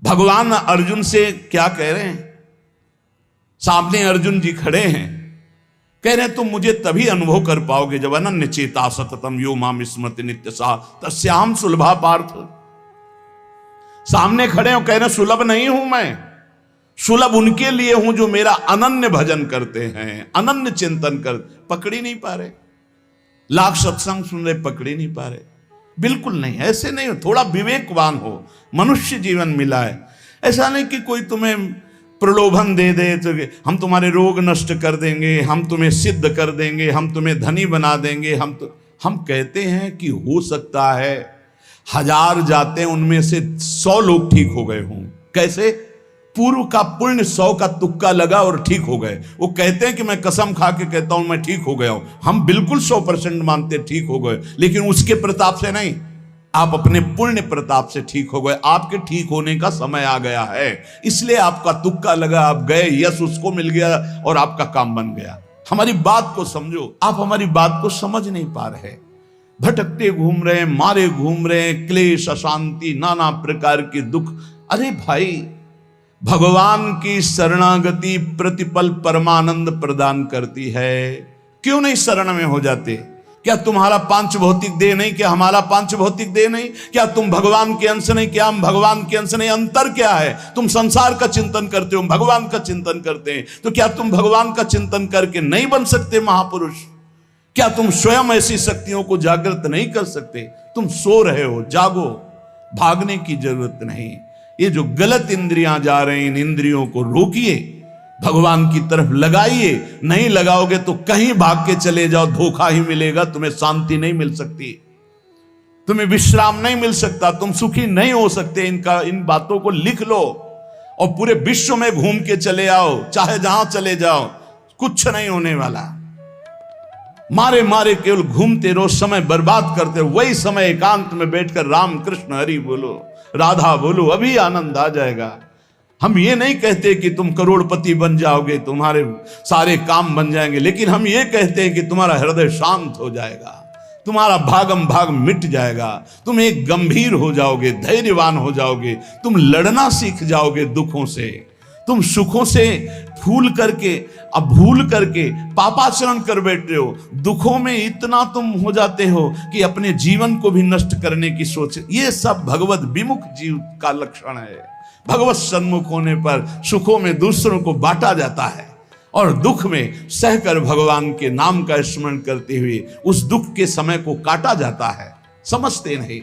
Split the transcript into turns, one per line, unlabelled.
भगवान अर्जुन से क्या कह रहे हैं? सामने अर्जुन जी खड़े हैं, कह रहे हैं तुम मुझे तभी अनुभव कर पाओगे जब अनन्य चेता सततम यो माम स्मृति नित्य सा तस्याम सुलभा पार्थ। सामने खड़े हो, कह रहे सुलभ नहीं हूं मैं, सुलभ उनके लिए हूं जो मेरा अनन्य भजन करते हैं, अनन्य चिंतन कर। पकड़ी नहीं पा रहे, लाख सत्संग सुन रहे, पकड़ी नहीं पा रहे। बिल्कुल नहीं, ऐसे नहीं हो। थोड़ा विवेकवान हो, मनुष्य जीवन मिला है। ऐसा नहीं कि कोई तुम्हें प्रलोभन दे दे तो हम तुम्हारे रोग नष्ट कर देंगे, हम तुम्हें सिद्ध कर देंगे, हम तुम्हें धनी बना देंगे। हम कहते हैं कि हो सकता है 1000 जाते उनमें से 100 लोग ठीक हो गए हों। कैसे? पूर्व का पुण्य 100 का तुक्का लगा और ठीक हो गए। वो कहते हैं कि मैं कसम खा के कहता हूं मैं ठीक हो गया हूं। हम बिल्कुल 100% मानते ठीक हो गए, लेकिन उसके प्रताप से नहीं, आप अपने पुण्य प्रताप से ठीक हो गए। आपके ठीक होने का समय आ गया है, इसलिए आपका तुक्का लगा, आप गए, यश उसको मिल गया और आपका काम बन गया। हमारी बात को समझो। आप हमारी बात को समझ नहीं पा रहे, भटकते घूम रहे, मारे घूम रहे, क्लेश, अशांति, नाना प्रकार के दुख। अरे भाई, भगवान की शरणागति प्रतिपल परमानंद प्रदान करती है। क्यों नहीं शरण में हो जाते? क्या तुम्हारा पांच भौतिक देह नहीं? क्या हमारा पांच भौतिक देह नहीं? क्या तुम भगवान के अंश नहीं? क्या हम भगवान के अंश नहीं? अंतर क्या है? तुम संसार का चिंतन करते हो, भगवान का चिंतन करते हैं, तो क्या तुम भगवान का चिंतन करके नहीं बन सकते महापुरुष? क्या तुम स्वयं ऐसी शक्तियों को जागृत नहीं कर सकते? तुम सो रहे हो, जागो, भागने की जरूरत नहीं। ये जो गलत इंद्रियां जा रहे हैं, इन इंद्रियों को रोकिए, भगवान की तरफ लगाइए। नहीं लगाओगे तो कहीं भाग के चले जाओ, धोखा ही मिलेगा, तुम्हें शांति नहीं मिल सकती, तुम्हें विश्राम नहीं मिल सकता, तुम सुखी नहीं हो सकते। इन बातों को लिख लो और पूरे विश्व में घूम के चले आओ, चाहे जहां चले जाओ, कुछ नहीं होने वाला। मारे मारे केवल घूमते रहो, समय बर्बाद करते रहो। वही समय एकांत में बैठकर राम कृष्ण हरि बोलो, राधा बोलो, अभी आनंद आ जाएगा। हम ये नहीं कहते कि तुम करोड़पति बन जाओगे, तुम्हारे सारे काम बन जाएंगे, लेकिन हम ये कहते हैं कि तुम्हारा हृदय शांत हो जाएगा, तुम्हारा भागम भाग मिट जाएगा, तुम एक गंभीर हो जाओगे, धैर्यवान हो जाओगे, तुम लड़ना सीख जाओगे दुखों से। तुम सुखों से भूल करके पापाचरण कर बैठे हो। दुखों में इतना तुम हो जाते हो कि अपने जीवन को भी नष्ट करने की सोच। ये सब भगवत विमुख जीव का लक्षण है। भगवत सन्मुख होने पर सुखों में दूसरों को बांटा जाता है और दुख में सहकर भगवान के नाम का स्मरण करते हुए उस दुख के समय को काटा जाता है। समझते नहीं।